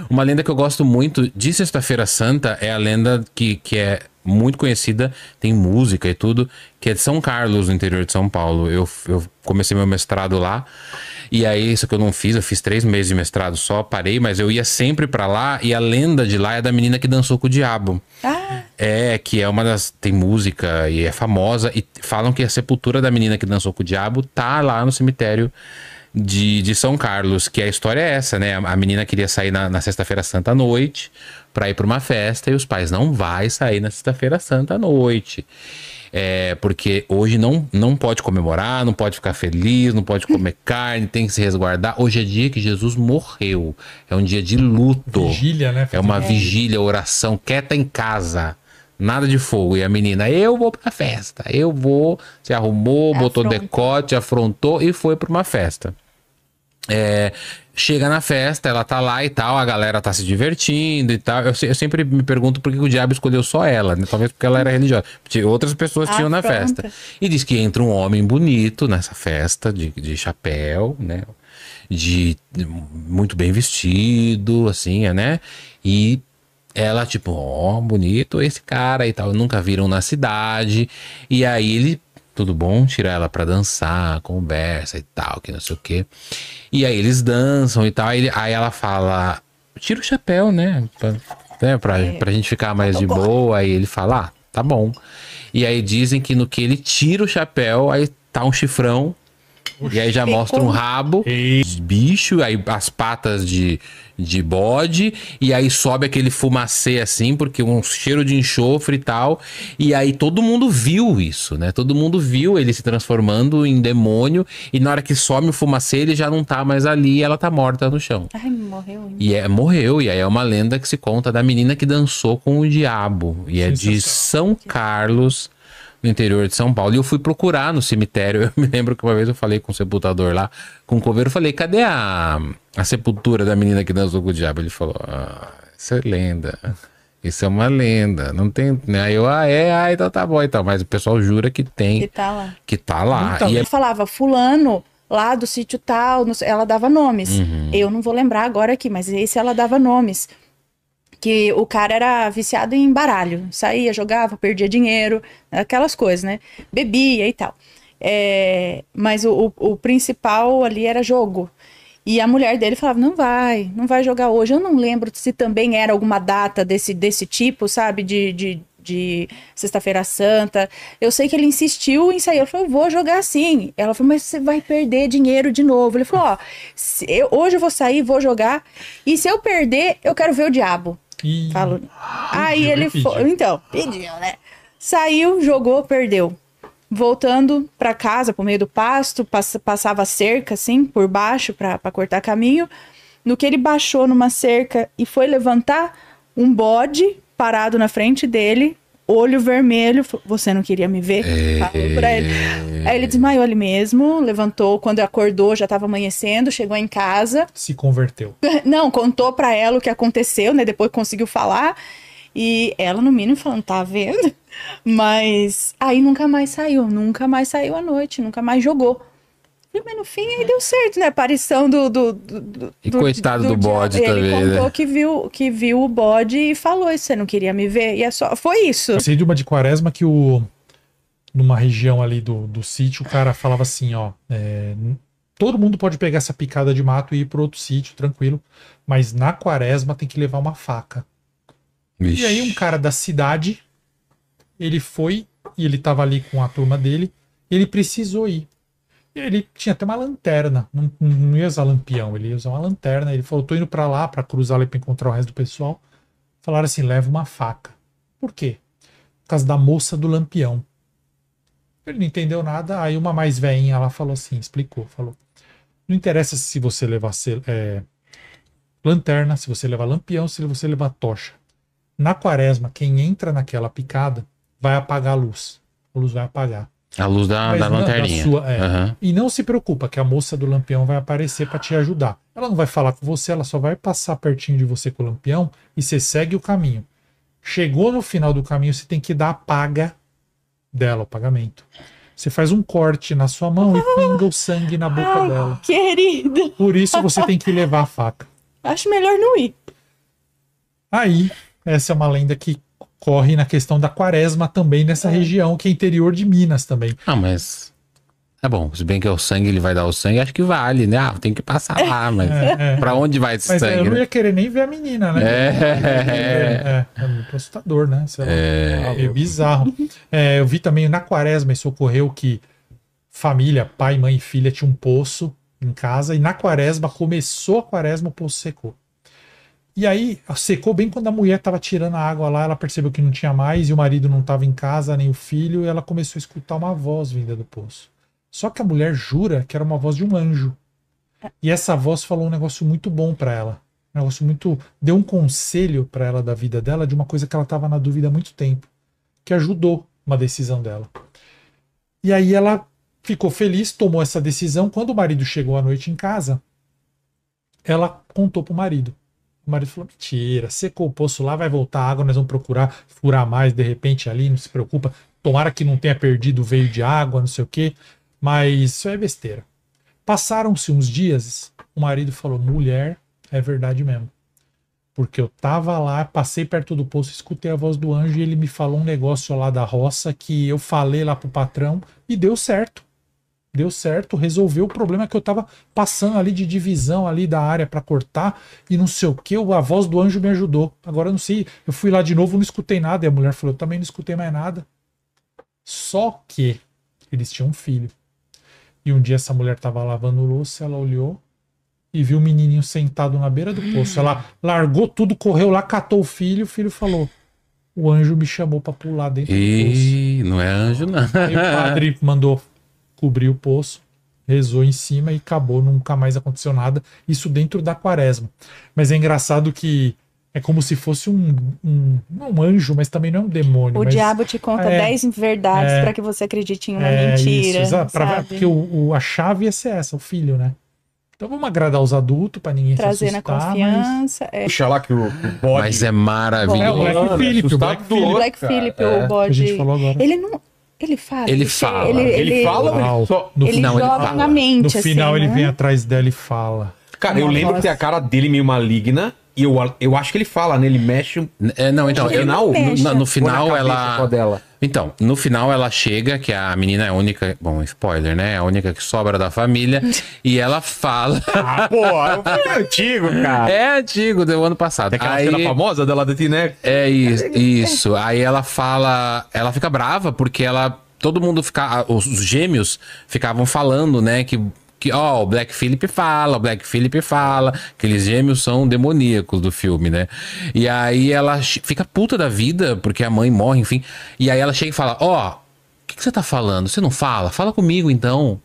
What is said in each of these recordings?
Uma lenda que eu gosto muito de Sexta-feira Santa é a lenda que é muito conhecida, tem música e tudo, que é de São Carlos, no interior de São Paulo. Eu comecei meu mestrado lá, e aí, isso que eu não fiz, eu fiz 3 meses de mestrado só, parei, mas eu ia sempre pra lá, e a lenda de lá é da menina que dançou com o diabo. Ah, Que é uma das... Tem música e é famosa, e falam que a sepultura da menina que dançou com o diabo tá lá no cemitério de São Carlos, que a história é essa, né? A menina queria sair na Sexta-feira Santa à noite pra ir pra uma festa, e os pais não vai sair na Sexta-feira Santa à noite. Porque hoje não pode comemorar, não pode ficar feliz, não pode comer carne, tem que se resguardar. Hoje é dia que Jesus morreu. É um dia de luto. Vigília, né? É uma vigília, oração, quieta em casa. Nada de fogo. E a menina, eu vou pra festa. Eu vou. Se arrumou, botou decote, afrontou e foi pra uma festa. Chega na festa, ela tá lá e tal, a galera tá se divertindo e tal. Eu sempre me pergunto por que o diabo escolheu só ela, né? Talvez porque ela era religiosa. Outras pessoas tinham na festa. E diz que entra um homem bonito nessa festa, de chapéu, né? Muito bem vestido, assim, né? E ela, tipo, ó, bonito esse cara e tal. Nunca viram na cidade. E aí ele, tudo bom, tira ela pra dançar, conversa e tal, que não sei o quê. E aí eles dançam e tal. Aí ela fala, tira o chapéu, né? Pra gente ficar mais de boa. Aí ele fala, ah, tá bom. E aí dizem que no que ele tira o chapéu, aí tá um chifrão. E aí já mostra um rabo de bicho, aí as patas de bode, e aí sobe aquele fumacê assim, porque um cheiro de enxofre e tal. E aí todo mundo viu isso, né? Todo mundo viu ele se transformando em demônio, e na hora que some o fumacê, ele já não tá mais ali, e ela tá morta no chão. ai, morreu. Morreu, e aí é uma lenda que se conta da menina que dançou com o diabo. E é de São Carlos, no interior de São Paulo. E eu fui procurar no cemitério. Eu me lembro que uma vez eu falei com o sepultador lá, com o coveiro, eu falei, cadê a sepultura da menina que dançou com o diabo? Ele falou, isso é lenda. Isso é uma lenda. Não tem... Aí eu, então tá bom, então. Mas o pessoal jura que tem. Que tá lá. Que tá lá. Então, Eu falava, fulano, lá do sítio tal, ela dava nomes. Eu não vou lembrar agora aqui, mas esse ela dava nomes. Que o cara era viciado em baralho. Saía, jogava, perdia dinheiro, aquelas coisas, né? Bebia e tal. Mas o principal ali era jogo. E a mulher dele falava, não vai jogar hoje. Eu não lembro se também era alguma data desse tipo, sabe? De Sexta-feira Santa. Eu sei que ele insistiu em sair. Eu falei, eu vou jogar sim. Ela falou, mas você vai perder dinheiro de novo. Ele falou, hoje eu vou sair, vou jogar. E se eu perder, eu quero ver o diabo. Falou. Aí ele foi. Então, pediu, né? Saiu, jogou, perdeu. Voltando pra casa, pro meio do pasto, passava cerca, assim, por baixo, pra cortar caminho. No que ele baixou numa cerca e foi levantar, um bode parado na frente dele, olho vermelho. Você não queria me ver? Falou pra ele. Aí ele desmaiou ali mesmo, levantou. Quando acordou, já tava amanhecendo, chegou em casa. Se converteu. Não, contou pra ela o que aconteceu, né? Depois conseguiu falar. E ela, no mínimo, falando, tá vendo? Mas aí nunca mais saiu à noite, nunca mais jogou. Mas no fim aí deu certo, né? A aparição E coitado do bode também, ele contou, né? que viu o bode e falou, você não queria me ver? E foi isso. Eu sei de uma de Quaresma que numa região ali do sítio, o cara falava assim, ó, todo mundo pode pegar essa picada de mato e ir pro outro sítio, tranquilo, mas na Quaresma tem que levar uma faca. Vixe. E aí um cara da cidade, ele foi, e ele tava ali com a turma dele, e ele precisou ir. E ele tinha até uma lanterna, não ia usar lampião, ele ia usar uma lanterna. Ele falou, tô indo pra lá, pra cruzar ali pra encontrar o resto do pessoal. Falaram assim, leva uma faca. Por quê? Por causa da moça do lampião. Ele não entendeu nada, aí uma mais velhinha lá falou assim, explicou, falou, não interessa se você levar lanterna, se você levar lampião, se você levar tocha. Na Quaresma, quem entra naquela picada vai apagar a luz vai apagar. A luz da lanterninha. E não se preocupa que a moça do lampião vai aparecer para te ajudar. Ela não vai falar com você, ela só vai passar pertinho de você com o lampião e você segue o caminho. Chegou no final do caminho, você tem que dar a paga dela, o pagamento. Você faz um corte na sua mão e pinga o sangue na boca dela. Querida! Por isso você tem que levar a faca. Acho melhor não ir. Aí, essa é uma lenda que corre na questão da quaresma também nessa região, que é interior de Minas também. Ah, mas... É bom, se bem que é o sangue, ele vai dar o sangue, acho que vale, né? Ah, tem que passar lá, mas pra onde vai esse Mas sangue? eu não né? ia querer nem ver a menina, né? É muito assustador, né? Sei lá. É bizarro. Eu vi também na quaresma, isso ocorreu que família, pai, mãe e filha tinha um poço em casa e na quaresma, começou a quaresma, o poço secou. E aí, secou bem quando a mulher estava tirando a água lá, ela percebeu que não tinha mais e o marido não estava em casa, nem o filho, e ela começou a escutar uma voz vinda do poço. Só que a mulher jura que era uma voz de um anjo. E essa voz falou um negócio muito bom para ela. Um negócio muito... Deu um conselho para ela da vida dela de uma coisa que ela estava na dúvida há muito tempo. Que ajudou uma decisão dela. E aí ela ficou feliz, tomou essa decisão. Quando o marido chegou à noite em casa, ela contou pro marido. O marido falou, mentira, secou o poço lá, vai voltar água, nós vamos procurar furar mais de repente ali, não se preocupa. Tomara que não tenha perdido o veio de água, não sei o quê. Mas isso é besteira. Passaram-se uns dias, o marido falou, mulher, é verdade mesmo. Porque eu tava lá, passei perto do poço, escutei a voz do anjo e ele me falou um negócio lá da roça que eu falei lá pro patrão e deu certo. Deu certo, resolveu o problema que eu tava passando ali de divisão ali da área para cortar e não sei o que, a voz do anjo me ajudou. Agora eu não sei, eu fui lá de novo, não escutei nada. E a mulher falou, eu também não escutei mais nada. Só que eles tinham um filho. E um dia essa mulher estava lavando louça, ela olhou e viu o menininho sentado na beira do poço. Ela largou tudo, correu lá, catou o filho falou, o anjo me chamou para pular dentro do poço. Não é anjo, não. Aí o padre mandou cobrir o poço, rezou em cima e acabou, nunca mais aconteceu nada. Isso dentro da quaresma. Mas é engraçado que é como se fosse não um anjo, mas também não é um demônio. O mas diabo te conta 10 verdades para que você acredite em uma mentira. Isso, sabe? porque a chave ia ser essa, o filho, né? Então vamos agradar os adultos para ninguém trazer se assustar. na confiança. Puxa lá que o bode... Mas é maravilhoso. É o Black Phillip, Black Phillip, o que a bode. gente falou agora. Ele não. Ele fala. Ele fala. Ele fala ou ele só... No Ele final, joga fala. na mente, no final assim, ele né? vem atrás dela e fala. Cara, eu lembro que tem a cara dele meio maligna e eu acho que ele fala, né? Ele mexe... Não, então, Ele não mexe. no final Ou na cabeça ela... só dela. Então, no final ela chega, que a menina é a única... Bom, spoiler, né? É a única que sobra da família. E ela fala... Ah, pô, é antigo, cara. É antigo, do ano passado. Tem aquela cena famosa dela da Tineco. É isso. Aí ela fala... Ela fica brava porque ela... Todo mundo fica... Os gêmeos ficavam falando, né? Que o Black Phillip fala. Aqueles gêmeos são demoníacos do filme, né? E aí ela fica puta da vida porque a mãe morre, enfim. E aí ela chega e fala, o que você tá falando? Você não fala? Fala comigo, então.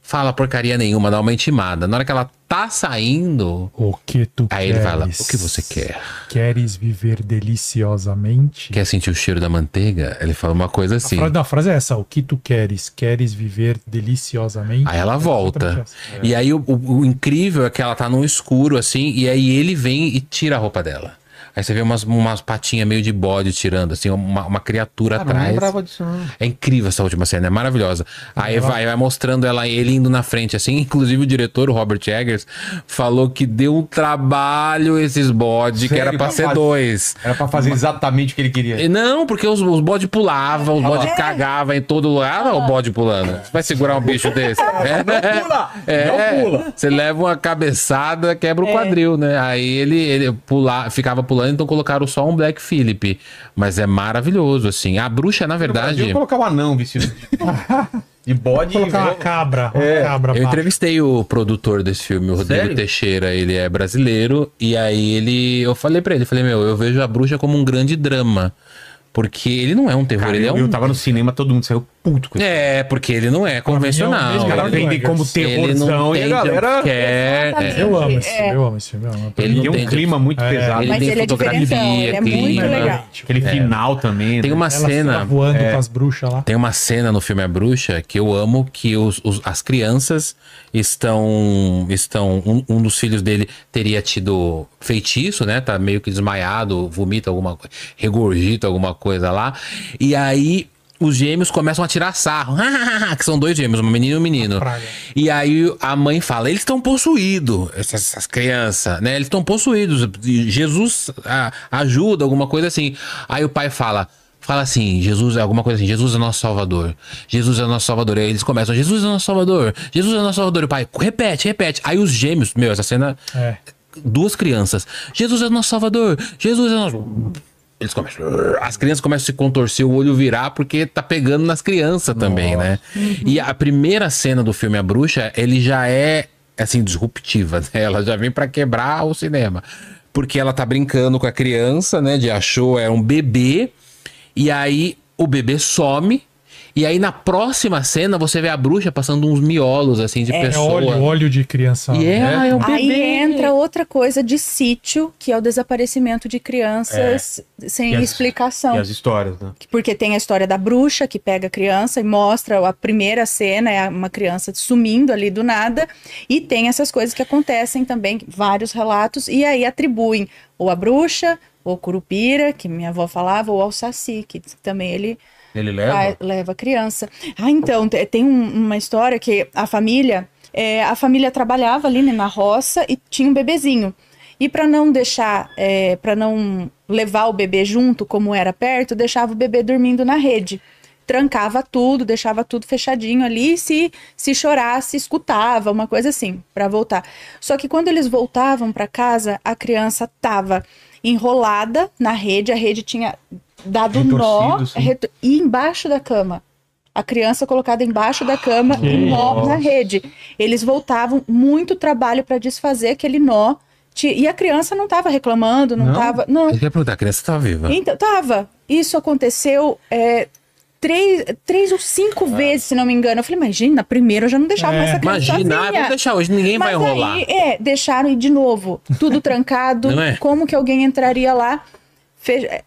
Fala porcaria nenhuma, dá uma intimada. Na hora que ela tá saindo... O que tu Aí queres? ele fala, o que você quer? Queres viver deliciosamente? Quer sentir o cheiro da manteiga? Ele fala uma coisa assim. A frase é essa, o que tu queres? Queres viver deliciosamente? Aí ela volta. E aí o incrível é que ela tá no escuro, assim, e aí ele vem e tira a roupa dela. Aí você vê umas patinhas meio de bode tirando, assim, uma criatura Não atrás. lembrava disso, não. É incrível essa última cena, é maravilhosa. Aí vai mostrando ele indo na frente, assim. Inclusive o diretor, o Robert Eggers, falou que deu um trabalho esses bodes, que Sério, era pra pra ser fazer- 2. Era pra fazer exatamente o que ele queria. Não, porque os bodes pulavam, os bodes cagavam em todo lugar. Olha o bode pulando. Você vai segurar um bicho desse? Não pula! É, Não pula! você leva uma cabeçada, quebra o quadril, né? Aí ele ficava pulando, então colocaram só um Black Phillip. Mas é maravilhoso, assim. A bruxa, na Eu verdade... ia colocar um anão vestido de bode. Vou colocar uma cabra. Eu baixo. entrevistei o produtor desse filme, o Rodrigo Sério? Teixeira. Ele é brasileiro. E aí eu falei pra ele, eu vejo a bruxa como um grande drama. Porque ele não é um terror, Cara, ele é eu um... tava no cinema, todo mundo saiu puto com isso. É, porque ele não é convencional. mesmo Os caras Ele vendem como Ele não terrorzão e tem a galera... quer. Exatamente. Eu amo esse É. filme, eu amo esse filme. Eu amo. Ele Tem não um tem clima muito pesado. Ele Mas tem ele é fotografia, diferentão, ele é muito clima. legal. Aquele final também. Tem né? uma Ela cena... fica voando com as bruxas lá. Tem uma cena no filme A Bruxa que eu amo, que as crianças estão um dos filhos dele teria tido feitiço, né? Tá meio que desmaiado, vomita alguma coisa, regurgita alguma coisa lá. E aí os gêmeos começam a tirar sarro. Que são 2 gêmeos, uma menina e um menino. Praga. E aí a mãe fala, eles estão possuídos, essas crianças, né? Eles estão possuídos. Jesus ajuda, alguma coisa assim. Aí o pai fala assim, Jesus, alguma coisa assim, Jesus é nosso Salvador. Jesus é nosso Salvador. E aí eles começam, Jesus é nosso Salvador. Jesus é nosso Salvador. E o pai, repete. Aí os gêmeos, meu, essa cena... 2 crianças. Jesus é nosso Salvador. Jesus é nosso... Eles começam... As crianças começam a se contorcer, o olho virar, porque tá pegando nas crianças também, né? E a primeira cena do filme A Bruxa, ele já é, assim, disruptiva, né? Ela já vem pra quebrar o cinema. Porque ela tá brincando com a criança, né? Achou, é um bebê. E aí o bebê some. E aí na próxima cena você vê a bruxa passando uns miolos assim de pessoa. Óleo de criança. E é um bebê. Aí entra outra coisa de sítio, que é o desaparecimento de crianças sem explicação. E as histórias, né? Porque tem a história da bruxa que pega a criança e mostra a primeira cena, é uma criança sumindo ali do nada. E tem essas coisas que acontecem também, vários relatos. E aí atribuem ou a bruxa, ou Curupira, que minha avó falava, ou ao Saci, que também ele leva a criança. Então, tem uma história que a família trabalhava ali, né, na roça e tinha um bebezinho. E para não deixar, para não levar o bebê junto, como era perto, deixava o bebê dormindo na rede. Trancava tudo, deixava tudo fechadinho ali, se chorasse, escutava, uma coisa assim, para voltar. Só que quando eles voltavam para casa, a criança tava enrolada na rede, a rede tinha dado nó e embaixo da cama. A criança colocada embaixo da cama, um nó na rede. Eles voltavam, muito trabalho para desfazer aquele nó. E a criança não estava reclamando, não estava... Não. Eu queria perguntar, a criança estava viva? Então, estava. Isso aconteceu 3 ou 5 vezes, se não me engano. Eu falei, imagina, na primeira eu já não deixava mais essa criança Imagina, vamos deixar hoje, ninguém vai enrolar. Aí, deixaram ir de novo, tudo trancado. Como que alguém entraria lá?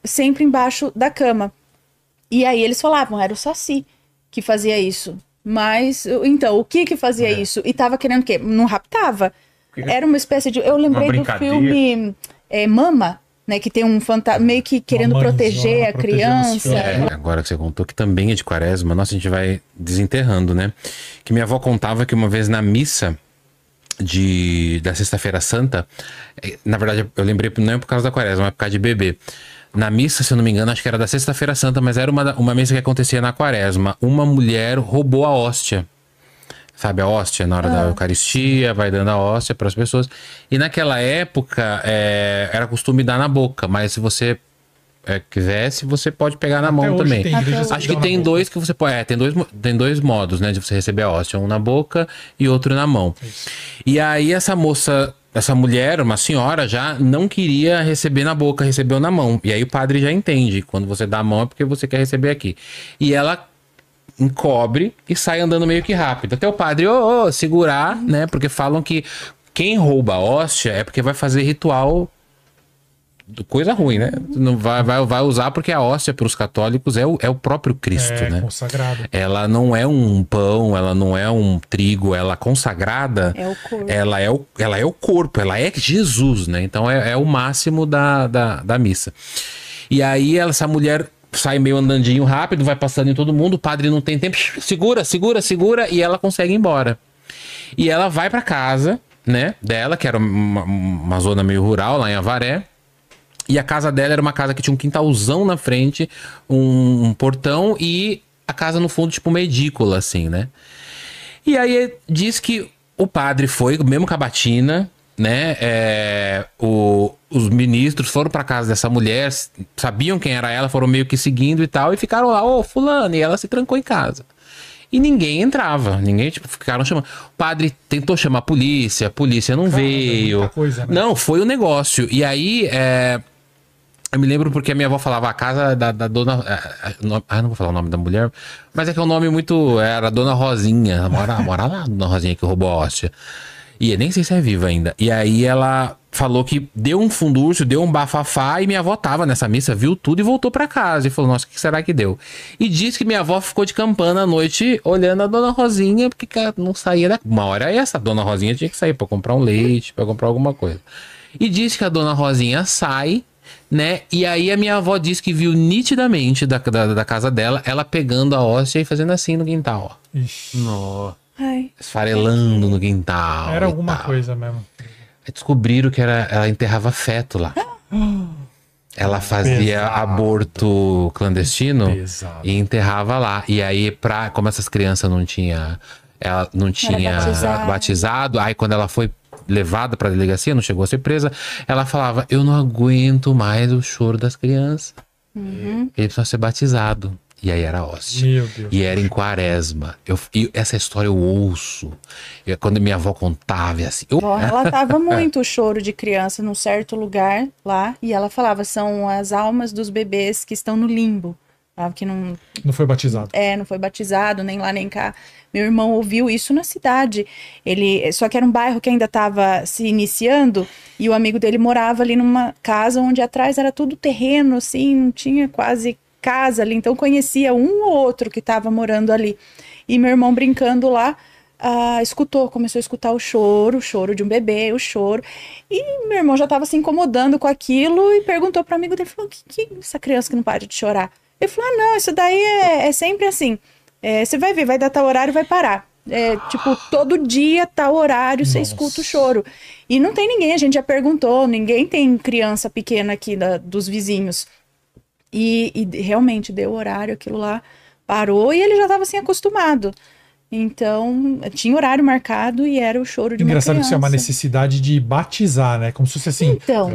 Sempre embaixo da cama. E aí eles falavam, era o Saci que fazia isso. Mas, então, o que fazia isso? E tava querendo o quê? Não raptava. Era uma espécie de... Eu lembrei do filme Mama, né? Que tem um fantasma meio que querendo proteger a criança. Agora que você contou que também é de quaresma, nossa, a gente vai desenterrando, né? Que minha avó contava que uma vez na missa da Sexta-feira Santa, na verdade eu lembrei, não é por causa da quaresma, é por causa de bebê. Na missa, se eu não me engano, acho que era da Sexta-feira Santa, mas era uma missa que acontecia na quaresma. Uma mulher roubou a hóstia. Sabe a hóstia? Na hora da Eucaristia, vai dando a hóstia para as pessoas. E naquela época, era costume dar na boca, mas se você quisesse, você pode pegar na mão também. Acho que tem 2 que você pode... tem dois modos, né, de você receber a hóstia. Um na boca e outro na mão. Isso. E aí essa mulher, uma senhora já, não queria receber na boca, recebeu na mão. E aí o padre já entende. Quando você dá a mão é porque você quer receber aqui. E ela encobre e sai andando meio que rápido. Até o padre, segurar, né? Porque falam que quem rouba a hóstia é porque vai fazer ritual... coisa ruim, né? Não vai usar porque a hóstia para os católicos é o próprio Cristo, né? Consagrado. Ela não é um pão, ela não é um trigo, ela consagrada. É o corpo. Ela é o corpo, ela é Jesus, né? Então é o máximo da missa. E aí essa mulher sai meio andandinho rápido, vai passando em todo mundo, o padre não tem tempo, segura, e ela consegue ir embora. E ela vai para casa, né, dela, que era uma zona meio rural lá em Avaré. E a casa dela era uma casa que tinha um quintalzão na frente, um portão e a casa no fundo, tipo uma edícula, assim, né? E aí diz que o padre foi, mesmo com a batina, né? Os ministros foram pra casa dessa mulher, sabiam quem era ela, foram meio que seguindo e tal, e ficaram lá, fulano, e ela se trancou em casa. E ninguém entrava, ficaram chamando. O padre tentou chamar a polícia não veio. Coisa, né? Não, foi o negócio. E aí, eu me lembro porque a minha avó falava a casa da dona... não vou falar o nome da mulher, mas é que é um nome muito... Era a Dona Rosinha, mora lá, a Dona Rosinha que roubou a hóstia. E eu nem sei se é viva ainda. E aí ela falou que deu um fundúrcio, deu um bafafá, e minha avó tava nessa missa, viu tudo e voltou pra casa. E falou, nossa, o que será que deu? E disse que minha avó ficou de campana à noite olhando a Dona Rosinha, porque não saía da... Uma hora essa, a Dona Rosinha tinha que sair pra comprar um leite, pra comprar alguma coisa. E disse que a Dona Rosinha sai né? E aí a minha avó disse que viu nitidamente da casa dela, ela pegando a hóstia e fazendo assim no quintal, ó. Ixi, No, Ai, esfarelando no quintal. era e alguma tal. coisa mesmo. Aí descobriram que ela enterrava feto lá. Ela fazia Pesado. aborto clandestino Pesado. e enterrava lá. E aí, como essas crianças ela não tinha batizado, aí quando ela foi levada pra delegacia, não chegou a ser presa, ela falava: eu não aguento mais o choro das crianças. Ele precisa ser batizado. E aí era hóstia. Meu Deus. E era em quaresma. E essa história eu ouço. Quando minha avó contava, e assim. Vó relatava muito o choro de criança num certo lugar lá, e ela falava, são as almas dos bebês que estão no limbo, tá? Que não, Não foi batizado. não foi batizado, nem lá nem cá. Meu irmão ouviu isso na cidade. Só que era um bairro que ainda estava se iniciando, e o amigo dele morava ali numa casa onde atrás era tudo terreno, assim, não tinha quase casa ali, então conhecia um ou outro que estava morando ali. E meu irmão brincando lá, começou a escutar o choro de um bebê, o choro. E meu irmão já estava se incomodando com aquilo e perguntou para o amigo dele, falou, que essa criança que não para de chorar? Ele falou, não, isso daí é sempre assim. Você vai ver, vai dar tal horário e vai parar. Tipo, todo dia, tal horário, você escuta o choro. E não tem ninguém, a gente já perguntou, ninguém tem criança pequena aqui dos vizinhos. E realmente deu horário, aquilo lá parou e ele já estava assim acostumado. Então, tinha horário marcado e era o choro de uma Engraçado que isso é uma criança. necessidade de batizar, né? Como se fosse assim. Então,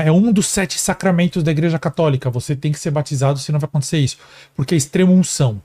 É um dos 7 sacramentos da Igreja Católica. Você tem que ser batizado, senão vai acontecer isso. Porque é extrema unção.